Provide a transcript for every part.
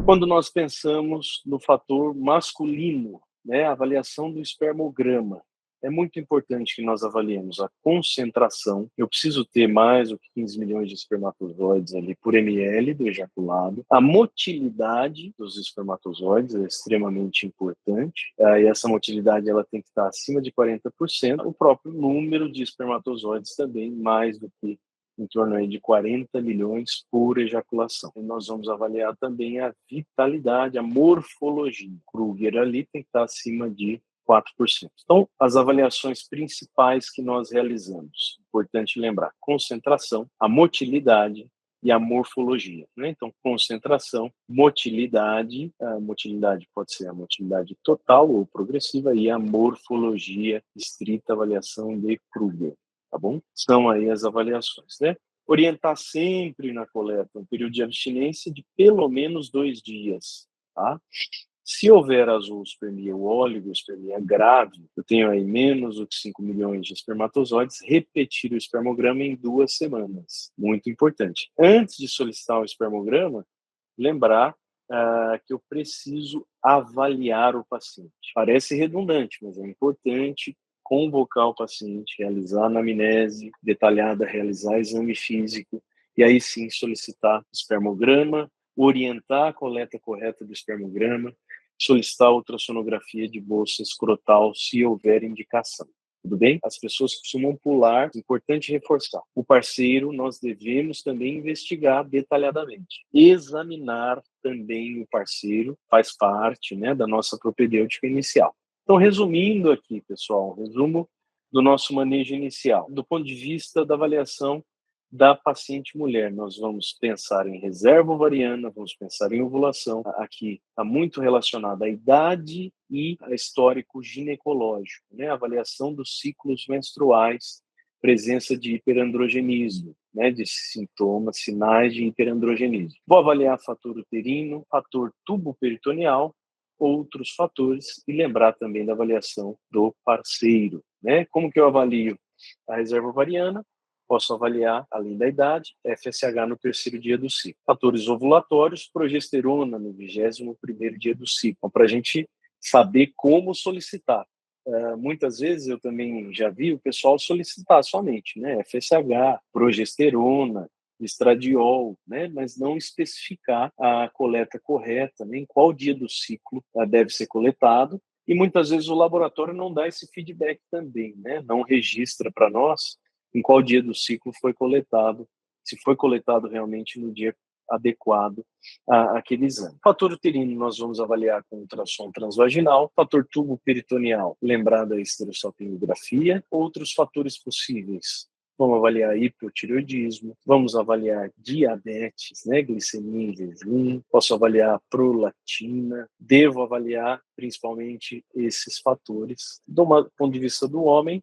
Quando nós pensamos no fator masculino, né, a avaliação do espermograma, é muito importante que nós avaliemos a concentração. Eu preciso ter mais do que 15 milhões de espermatozoides ali por ml do ejaculado. A motilidade dos espermatozoides é extremamente importante. E essa motilidade ela tem que estar acima de 40%. O próprio número de espermatozoides também, mais do que em torno aí de 40 milhões por ejaculação. E nós vamos avaliar também a vitalidade, a morfologia. O Kruger ali tem que estar acima de 4%. Então, as avaliações principais que nós realizamos, importante lembrar, concentração, a motilidade e a morfologia, né? Então, concentração, motilidade, a motilidade pode ser a motilidade total ou progressiva e a morfologia, estrita avaliação de Kruger. Tá bom? São aí as avaliações, né? Orientar sempre na coleta um período de abstinência de pelo menos 2 dias, tá? Se houver azoospermia ou oligospermia grave, eu tenho aí menos do que 5 milhões de espermatozoides, repetir o espermograma em 2 semanas. Muito importante. Antes de solicitar o espermograma, lembrar que eu preciso avaliar o paciente. Parece redundante, mas é importante convocar o paciente, realizar anamnese detalhada, realizar exame físico e aí sim solicitar espermograma, orientar a coleta correta do espermograma, solicitar ultrassonografia de bolsa escrotal se houver indicação. Tudo bem? As pessoas costumam pular, importante reforçar. O parceiro nós devemos também investigar detalhadamente. Examinar também o parceiro faz parte, né, da nossa propedêutica inicial. Então, resumindo aqui, pessoal, resumo do nosso manejo inicial. Do ponto de vista da avaliação da paciente mulher, nós vamos pensar em reserva ovariana, vamos pensar em ovulação. Aqui está muito relacionado à idade e a histórico ginecológico, né? A avaliação dos ciclos menstruais, presença de hiperandrogenismo, né? De sintomas, sinais de hiperandrogenismo. Vou avaliar fator uterino, fator tubo-peritoneal, outros fatores e lembrar também da avaliação do parceiro, né? Como que eu avalio a reserva ovariana? Posso avaliar, além da idade, FSH no 3º dia do ciclo. Fatores ovulatórios, progesterona no 21º dia do ciclo, para a gente saber como solicitar. Muitas vezes eu também já vi o pessoal solicitar somente, né? FSH, progesterona, estradiol, né? Mas não especificar a coleta correta, nem qual dia do ciclo deve ser coletado. E muitas vezes o laboratório não dá esse feedback também, né? Não registra para nós em qual dia do ciclo foi coletado, se foi coletado realmente no dia adequado àquele exame. Fator uterino nós vamos avaliar com ultrassom transvaginal, fator tubo peritoneal, lembrar da esterossalpingografia, outros fatores possíveis. Vamos avaliar hipotireoidismo, vamos avaliar diabetes, né, glicemia em jejum, posso avaliar prolactina, devo avaliar principalmente esses fatores. Do ponto de vista do homem,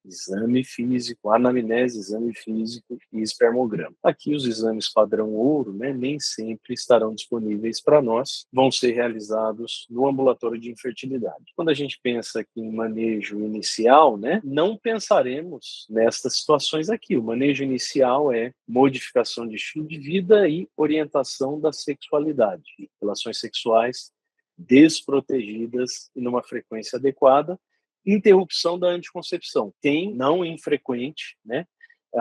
exame físico, anamnese, exame físico e espermograma. Aqui os exames padrão ouro, né, nem sempre estarão disponíveis para nós, vão ser realizados no ambulatório de infertilidade. Quando a gente pensa aqui em manejo inicial, né, não pensaremos nestas situações aqui. O manejo inicial é modificação de estilo de vida e orientação da sexualidade, relações sexuais desprotegidas e numa frequência adequada, interrupção da anticoncepção. Tem, não infrequente, né,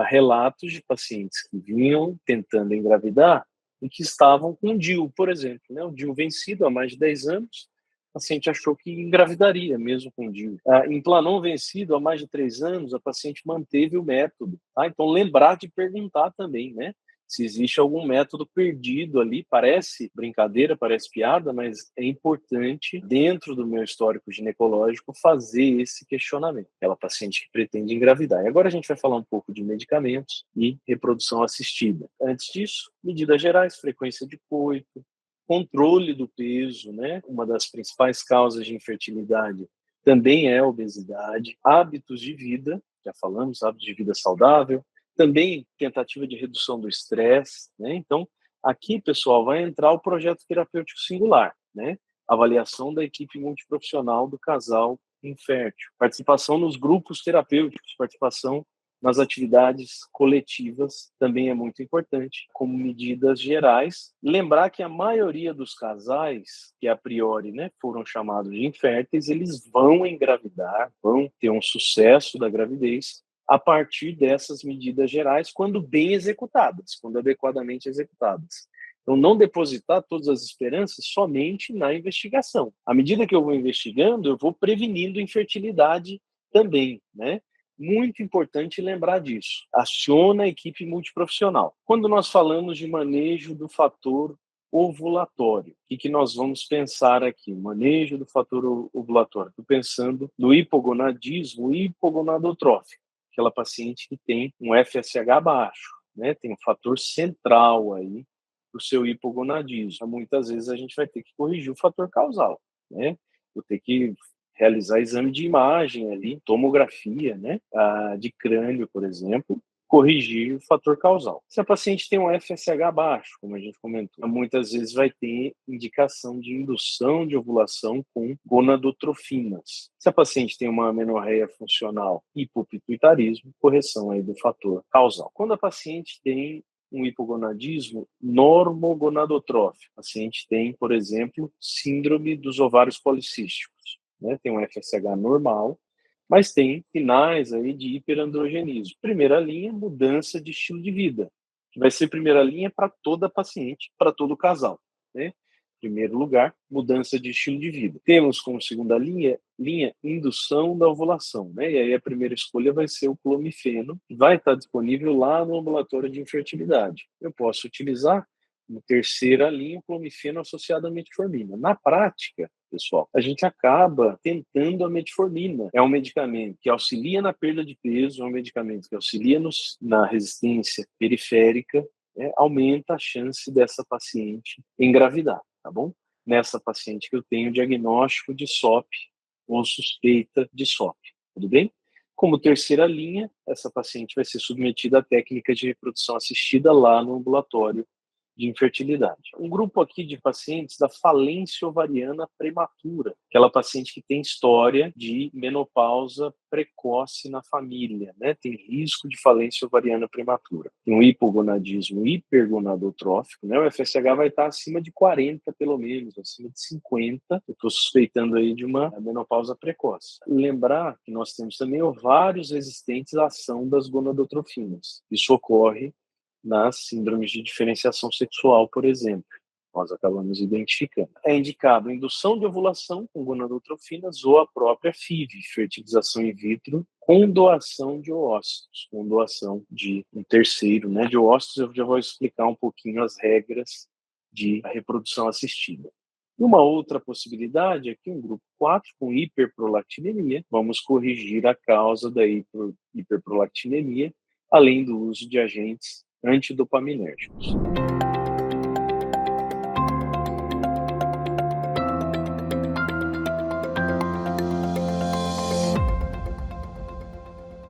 relatos de pacientes que vinham tentando engravidar e que estavam com DIU, por exemplo, né, o DIU vencido há mais de 10 anos, a paciente achou que engravidaria mesmo com DIU. Em Planon vencido há mais de 3 anos, a paciente manteve o método. Tá? Então, lembrar de perguntar também, né? Se existe algum método perdido ali, parece brincadeira, parece piada, mas é importante, dentro do meu histórico ginecológico, fazer esse questionamento. Aquela paciente que pretende engravidar. E agora a gente vai falar um pouco de medicamentos e reprodução assistida. Antes disso, medidas gerais, frequência de coito, controle do peso, né? Uma das principais causas de infertilidade também é a obesidade, hábitos de vida, já falamos, hábitos de vida saudável, também tentativa de redução do estresse, né? Então, aqui, pessoal, vai entrar o projeto terapêutico singular, né? Avaliação da equipe multiprofissional do casal infértil, participação nos grupos terapêuticos, participação nas atividades coletivas também é muito importante, como medidas gerais. Lembrar que a maioria dos casais, que a priori, né, foram chamados de inférteis, eles vão engravidar, vão ter um sucesso da gravidez a partir dessas medidas gerais, quando bem executadas, quando adequadamente executadas. Então, não depositar todas as esperanças somente na investigação. À medida que eu vou investigando, eu vou prevenindo infertilidade também, né? Muito importante lembrar disso. Aciona a equipe multiprofissional. Quando nós falamos de manejo do fator ovulatório, o que nós vamos pensar aqui? Manejo do fator ovulatório. Estou pensando no hipogonadismo hipogonadotrófico, aquela paciente que tem um FSH baixo, né? Tem um fator central aí do seu hipogonadismo. Muitas vezes a gente vai ter que corrigir o fator causal, né? Vou ter que realizar exame de imagem ali, tomografia, né? De crânio, por exemplo, corrigir o fator causal. Se a paciente tem um FSH baixo, como a gente comentou, muitas vezes vai ter indicação de indução de ovulação com gonadotrofinas. Se a paciente tem uma amenorreia funcional, hipopituitarismo, correção aí do fator causal. Quando a paciente tem um hipogonadismo normogonadotrófico, o paciente tem, por exemplo, síndrome dos ovários policísticos, né? Tem um FSH normal, mas tem sinais aí de hiperandrogenismo. Primeira linha, mudança de estilo de vida, que vai ser primeira linha para toda paciente, para todo casal, né? Primeiro lugar, mudança de estilo de vida. Temos como segunda linha, indução da ovulação, né? E aí a primeira escolha vai ser o clomifeno, que vai estar disponível lá no ambulatório de infertilidade. Eu posso utilizar como terceira linha o clomifeno associado à metformina. Na prática, pessoal, a gente acaba tentando a metformina. É um medicamento que auxilia na perda de peso, é um medicamento que auxilia na resistência periférica, né? Aumenta a chance dessa paciente engravidar, tá bom? Nessa paciente que eu tenho diagnóstico de SOP ou suspeita de SOP, tudo bem? Como terceira linha, essa paciente vai ser submetida a técnica de reprodução assistida lá no ambulatório de infertilidade. Um grupo aqui de pacientes da falência ovariana prematura, aquela paciente que tem história de menopausa precoce na família, né? Tem risco de falência ovariana prematura. Tem um hipogonadismo hipergonadotrófico, né? O FSH vai estar acima de 40, pelo menos, acima de 50. Eu estou suspeitando aí de uma menopausa precoce. Lembrar que nós temos também ovários resistentes à ação das gonadotrofinas. Isso ocorre nas síndromes de diferenciação sexual, por exemplo. Nós acabamos identificando. É indicado indução de ovulação com gonadotrofinas ou a própria FIV, fertilização in vitro, com doação de oócitos, com doação de um terceiro, né, de oócitos. Eu já vou explicar um pouquinho as regras de reprodução assistida. Uma outra possibilidade é que um grupo 4 com hiperprolactinemia, vamos corrigir a causa da hiperprolactinemia, além do uso de agentes antidopaminérgicos.